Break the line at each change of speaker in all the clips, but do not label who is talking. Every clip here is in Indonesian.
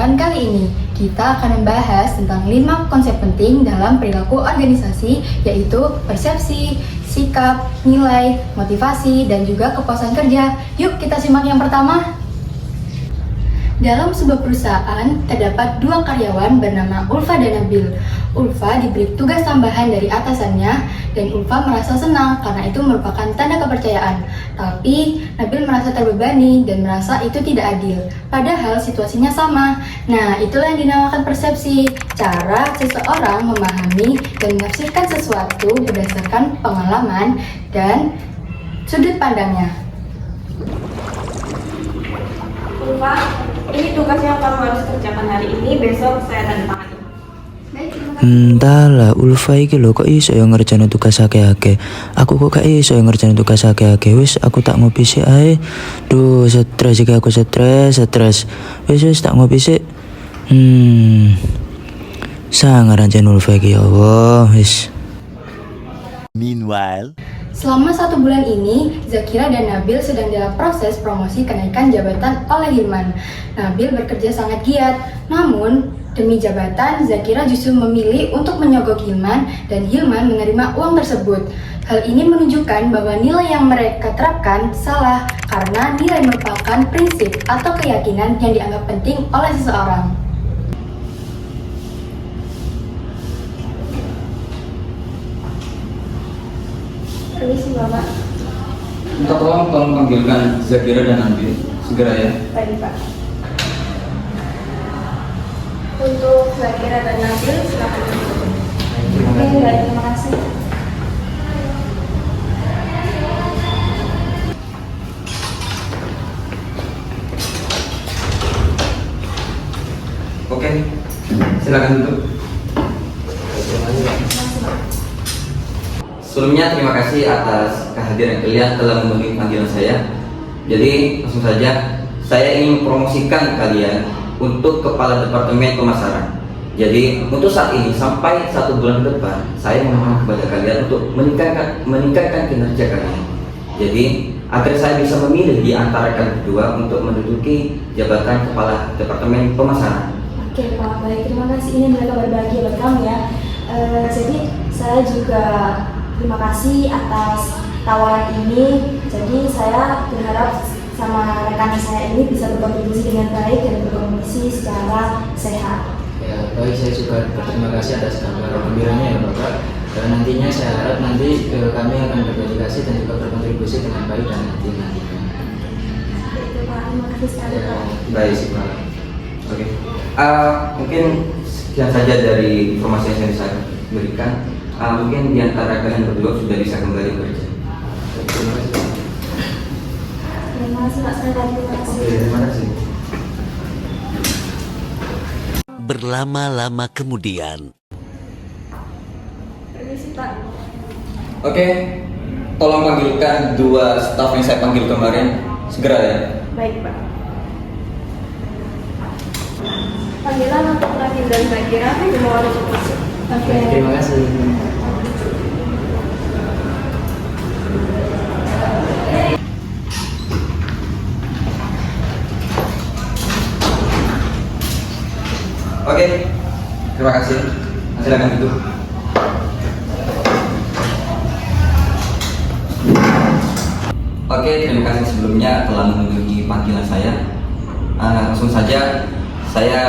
pembelajaran kali ini, kita akan membahas tentang 5 konsep penting dalam perilaku organisasi, yaitu persepsi, sikap, nilai, motivasi, dan juga kepuasan kerja. Yuk kita simak yang pertama. Dalam sebuah perusahaan, terdapat 2 karyawan bernama Ulfa dan Nabil. Ulfa diberi tugas tambahan dari atasannya, dan Ulfa merasa senang karena itu merupakan tanda kepercayaan. Tapi, Nabil merasa terbebani dan merasa itu tidak adil. Padahal situasinya sama. Nah, itulah yang dinamakan persepsi. Cara seseorang memahami dan menafsirkan sesuatu berdasarkan pengalaman dan sudut pandangnya.
Ulfa, ini tugas yang kamu harus kerjakan hari ini, besok saya tanda tangan.
Entahlah, Ulfa iki lho kok iso ya ngerjain tugas akeh-akeh. Aku kok gak iso ya ngerjain tugas akeh-akeh. Wis aku tak ngopi sik ae. Duh, stres iki aku stres. Wis tak ngopi sik. Sangar anjen Ulfa iki ya Allah, wis.
Meanwhile,
Selama 1 bulan ini, Zakira dan Nabil sedang dalam proses promosi kenaikan jabatan oleh Hilman. Nabil bekerja sangat giat, namun demi jabatan, Zakira justru memilih untuk menyogok Hilman dan Hilman menerima uang tersebut. Hal ini menunjukkan bahwa nilai yang mereka terapkan salah karena nilai merupakan prinsip atau keyakinan yang dianggap penting oleh seseorang.
Permisi Bapak.
Minta tolong panggilkan Zakira dan Nabil segera ya.
Baik Pak. Untuk Zakira dan Nabil, silakan. Oke, baik, terima kasih.
Oke, silakan duduk. Sebelumnya terima kasih atas kehadiran kalian telah memenuhi panggilan saya. Jadi langsung saja, saya ingin mempromosikan kalian untuk kepala departemen pemasaran. Jadi untuk saat ini sampai 1 bulan ke depan, saya memohon kepada kalian untuk meningkatkan kinerja kalian. Jadi agar saya bisa memilih di antara kalian berdua untuk menduduki jabatan kepala departemen pemasaran.
Oke Pak, baik, terima kasih. Ini adalah kabar bahagia buat kamu ya. Jadi saya juga terima kasih atas tawaran ini. Jadi saya berharap sama rekan saya ini bisa berkontribusi dengan baik dan berkomunikasi secara sehat.
Ya, baik, saya juga berterima kasih atas kabar gembiranya ya Bapak. Dan nantinya saya harap nanti kami akan berkomunikasi dan juga berkontribusi dengan baik dan nantinya.
Itu Pak, terima kasih sekali Pak.
Baik, Pak. Oke. Mungkin sekian saja dari informasi yang saya bisa berikan. Mungkin di antara kalian berdua sudah bisa kembali bekerja. Terima kasih.
Terima kasih Pak, saya terima kasih.
Oke, terima kasih.
berlama-lama kemudian.
Permisi Pak.
Oke, tolong panggilkan 2 staf yang saya panggil kemarin segera ya.
Baik Pak. Panggilan untuk Nabil dan Zakira dimohon untuk masuk. Oke.
Terima kasih.
Oke, terima kasih. Silakan duduk. Oke, terima kasih sebelumnya telah memenuhi panggilan saya. Langsung saja, saya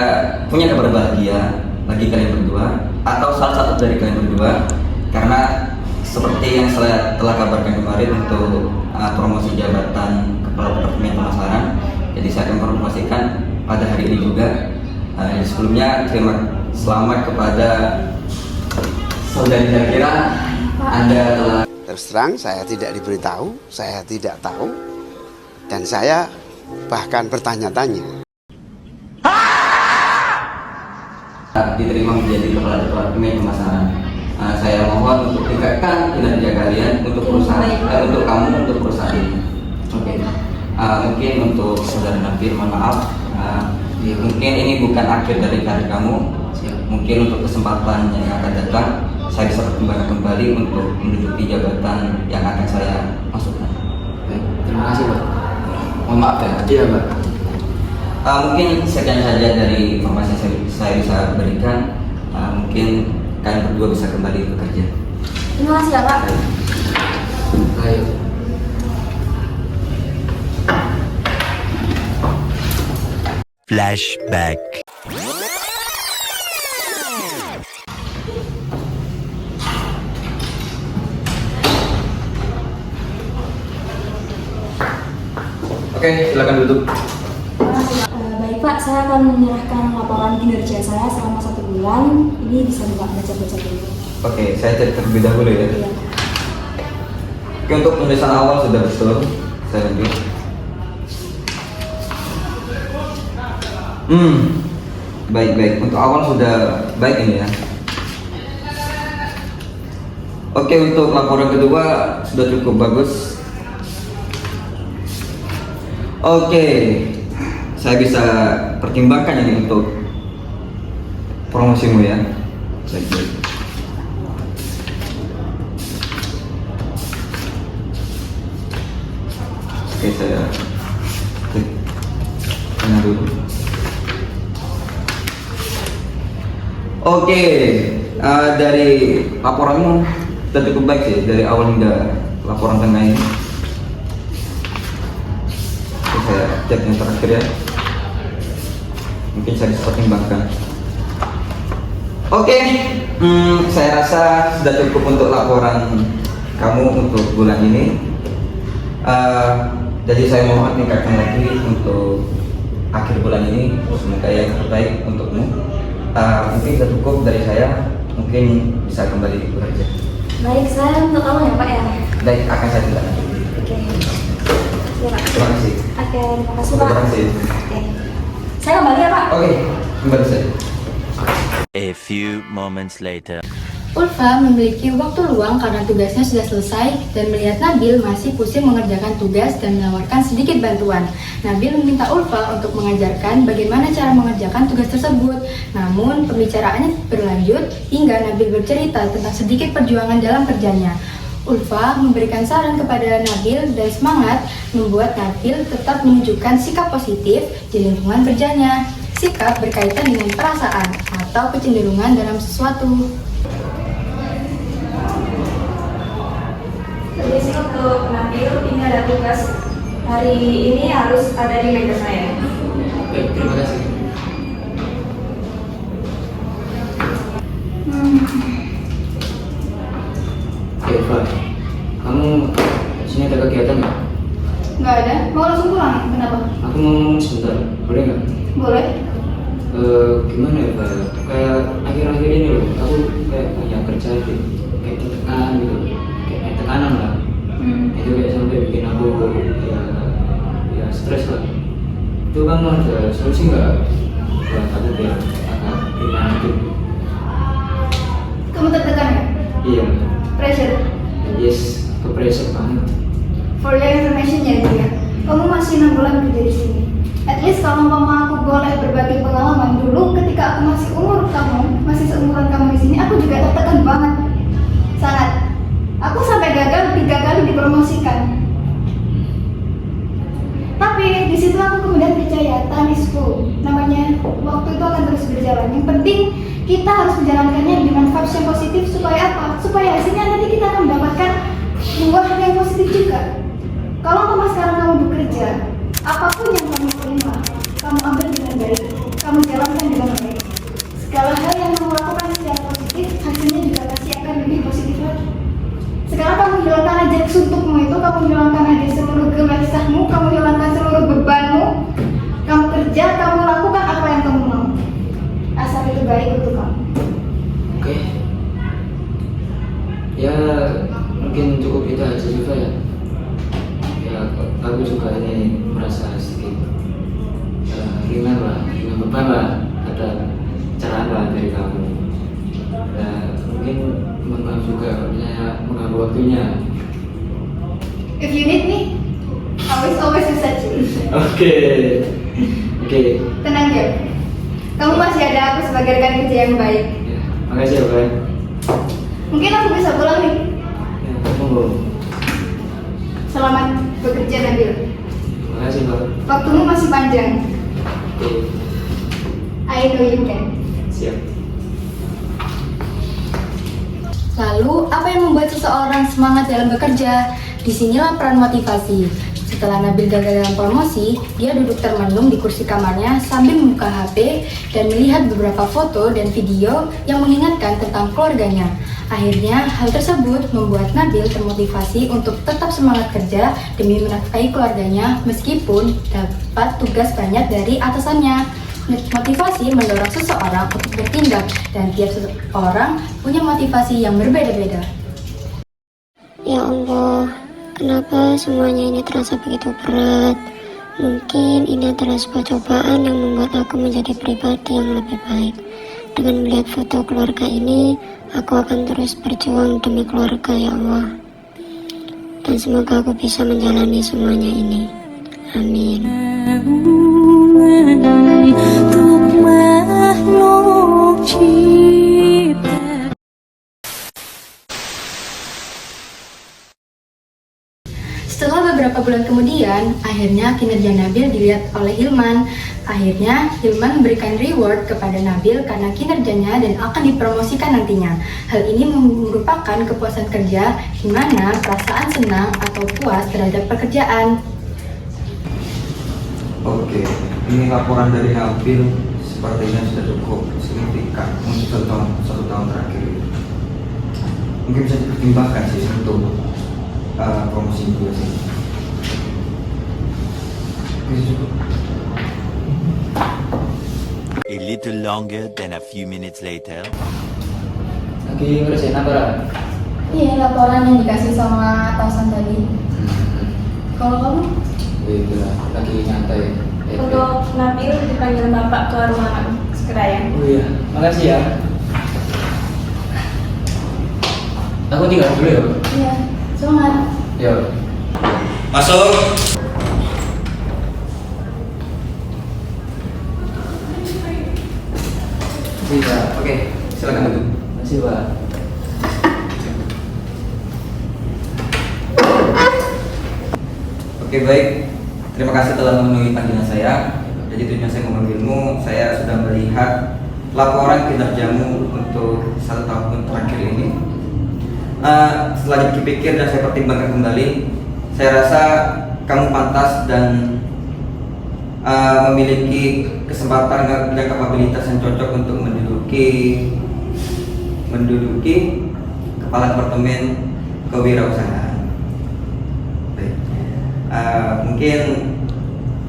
punya kabar bahagia bagi kalian berdua atau salah satu dari kalian berdua, karena seperti yang saya telah kabarkan kemarin untuk promosi jabatan kepala departemen pemasaran. Jadi saya akan mempromosikan pada hari ini juga. Sebelumnya selamat kepada saudari Zakira. Anda telah
terus terang saya tidak diberitahu, saya tidak tahu, dan saya bahkan bertanya-tanya.
Diterima menjadi kepala departemen pemasaran. Saya mohon untuk tingkatkan kinerja kalian untuk perusahaan, untuk kamu, untuk perusahaan ini. Oke. Mungkin untuk saudara Nabil, mohon maaf. Mungkin ini bukan akhir dari karir kamu. Mungkin untuk kesempatan yang akan datang, saya bisa berkembang kembali untuk menduduki jabatan yang akan saya masukkan.
Baik, terima kasih Pak.
Mohon maaf ya.
Iya Pak.
Mungkin sekian saja dari informasi yang saya bisa berikan. Mungkin kalian berdua bisa kembali bekerja.
Terima kasih ya Pak.
Ayo.
Flashback.
Oke, silakan duduk.
Terima kasih Pak. Baik Pak, saya akan menyerahkan laporan kinerja saya selama 1 bulan. Ini bisa baca-baca dulu.
Oke, saya cek terlebih dahulu ya.
Iya.
Oke, untuk penulisan awal sudah betul. Saya lanjut. Baik. Untuk awal sudah baik ini ya. Oke, untuk laporan kedua sudah cukup bagus. Oke, saya bisa pertimbangkan ini untuk promosimu ya. Baik. Oke, saya klik tengah dulu. Oke, dari laporanmu sudah cukup baik sih dari awal hingga laporan tengah ini. Oke, saya cek yang terakhir ya. Mungkin saya bisa pertimbangkan. Oke, saya rasa sudah cukup untuk laporan kamu untuk bulan ini. Jadi saya mohon tingkatkan lagi untuk akhir bulan ini, semoga yang terbaik untukmu. Mungkin sudah cukup dari saya, mungkin bisa kembali bekerja.
Baik, saya minta tolong ya Pak ya.
Baik, akan saya tindak lanjut.
Oke. Ya, Pak.
Terima kasih.
Oke, terima kasih
Terima
Pak.
kasih.
Oke. Saya kembali ya Pak.
Oke, kembali saya.
A few moments later.
Ulfa memiliki waktu luang karena tugasnya sudah selesai dan melihat Nabil masih pusing mengerjakan tugas dan menawarkan sedikit bantuan. Nabil meminta Ulfa untuk mengajarkan bagaimana cara mengerjakan tugas tersebut. Namun pembicaraannya berlanjut hingga Nabil bercerita tentang sedikit perjuangan dalam kerjanya. Ulfa memberikan saran kepada Nabil dan semangat membuat Nabil tetap menunjukkan sikap positif di lingkungan kerjanya. Sikap berkaitan dengan perasaan atau kecenderungan dalam sesuatu.
Jadi untuk Nabil, ini ada tugas hari ini harus ada di meja saya.
Baik, terima kasih. Oke, Eva, kamu sini ada kegiatan nggak?
Nggak ada, mau langsung pulang? Kenapa?
Aku mau ngomong sebentar, boleh nggak?
Boleh.
Gimana ya Pak? Kayak akhir-akhir ini loh, aku kayak banyak kerja gitu, kayak ditekan gitu, kayak tekanan lah. Itu kayak sampai bikin aku ya stres lah. Itu kamu ada solusi nggak buat aku biar agak ringan gitu?
Kamu tertekan ya?
Iya,
Pressure.
yes, ke pressure banget.
For your information ya dia, kamu masih 6 bulan kerja di sini. At least kalau mama aku boleh berbagi pengalaman dulu ketika aku masih masih seumuran kamu di sini, aku juga tertekan banget, sangat. Aku sampai gagal 3 kali dipromosikan. Tapi di situ aku kemudian percaya, time is full. Namanya waktu itu akan terus berjalan. Yang penting kita harus menjalankannya dengan vibes yang positif supaya apa? Supaya hasilnya nanti kita akan mendapatkan buah yang positif juga. Kalau mama sekarang kamu bekerja, apapun yang kamu terima, kamu ambil dengan baik, kamu jalankan dengan baik. Segala hal yang kamu lakukan secara positif, hasilnya juga pasti akan lebih positif lagi. Sekarang kamu hilangkan aja suntukmu itu, kamu hilangkan aja seluruh gelisahmu, kamu hilangkan seluruh bebanmu, kamu kerja, kamu lakukan apa yang kamu mau. Asal itu baik untuk kamu.
Oke. Ya mungkin cukup itu aja juga ya. Ya aku juga ini merasa sedikit ringan beban lah, ada cerahan lah dari kamu. Mungkin mohon maaf juga kalau misalnya mengganggu waktunya.
If you need me, always research.
Oke.
Tenang ya, kamu masih ada aku sebagai rekan kerja yang baik.
Ya, makasih ya Pak.
Mungkin aku bisa pulang nih.
Ya, monggo.
Selamat bekerja Nabil.
Makasih Pak.
Waktumu masih panjang.
Oke,
I know you can.
siap.
Lalu, apa yang membuat seseorang semangat dalam bekerja? Disinilah peran motivasi. Setelah Nabil gagal dalam promosi, dia duduk termenung di kursi kamarnya sambil membuka HP dan melihat beberapa foto dan video yang mengingatkan tentang keluarganya. Akhirnya, hal tersebut membuat Nabil termotivasi untuk tetap semangat kerja demi menafkahi keluarganya meskipun dapat tugas banyak dari atasannya. Motivasi mendorong seseorang untuk bertindak dan tiap seseorang punya motivasi yang berbeda-beda.
Ya Allah, kenapa semuanya ini terasa begitu berat? Mungkin ini adalah sebuah cobaan yang membuat aku menjadi pribadi yang lebih baik. Dengan melihat foto keluarga ini, aku akan terus berjuang demi keluarga, ya Allah. Dan semoga aku bisa menjalani semuanya ini. Amin.
Setelah beberapa bulan kemudian, akhirnya kinerja Nabil dilihat oleh Hilman. Akhirnya, Hilman memberikan reward kepada Nabil karena kinerjanya dan akan dipromosikan nantinya. Hal ini merupakan kepuasan kerja di mana perasaan senang atau puas terhadap pekerjaan.
Oke, ini laporan dari Nabil sepertinya sudah cukup signifikan untuk satu tahun terakhir. Mungkin bisa dipertimbangkan sih untuk promosi juga sih. Oke, cukup.
A little longer than a few minutes later.
Lagi ngerjain apa, Ra?
Iya, laporan yang dikasih sama atasan tadi. Kalau kamu?
Gitu lah, lagi nyantai.
Untuk Nabil dipanggil Bapak ke ruangan segera ya.
Oh iya, makasih ya. Aku tinggal dulu ya.
Iya, semangat.
Yo.
Masuk. Bisa. Oke, silakan duduk.
Makasih, Pak.
Oke, baik. Terima kasih telah memenuhi panggilan saya. Jadi tujuan saya memanggilmu, saya sudah melihat laporan kinerjamu untuk 1 tahun terakhir ini. Setelah dipikir dan saya pertimbangkan kembali, saya rasa kamu pantas dan memiliki kesempatan dan kapabilitas yang cocok untuk menduduki kepala departemen kewirausahaan. Baik. Mungkin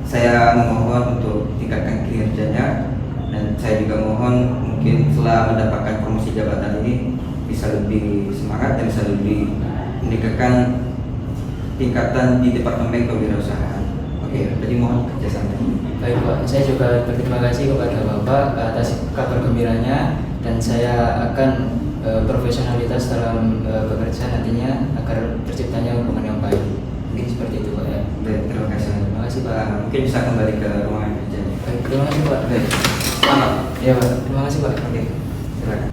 saya memohon untuk tingkatkan kinerjanya dan saya juga mohon mungkin setelah mendapatkan promosi jabatan ini bisa lebih semangat dan bisa lebih meningkatkan tingkatan di departemen kewirausahaan. Oke, jadi mohon kerjasama.
Baik, Pak, saya juga berterima kasih kepada Bapak atas kabar gembiranya dan saya akan profesionalitas dalam bekerja nantinya agar terciptanya hubungan yang baik. Mungkin seperti itu, Pak ya.
Baik, terima kasih.
Terima kasih, Pak.
Mungkin bisa kembali ke ruangan kerja.
Baik, terima kasih, Pak.
Baik, selamat.
Iya, Pak. Terima kasih, Pak.
Oke, silakan.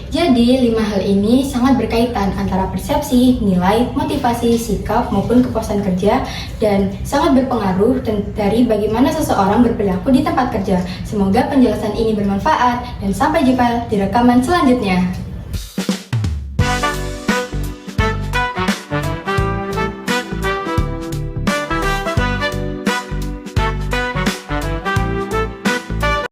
Jadi, 5 hal ini sangat berkaitan antara persepsi, nilai, motivasi, sikap, maupun kepuasan kerja dan sangat berpengaruh dari bagaimana seseorang berperilaku di tempat kerja. Semoga penjelasan ini bermanfaat dan sampai jumpa di rekaman selanjutnya.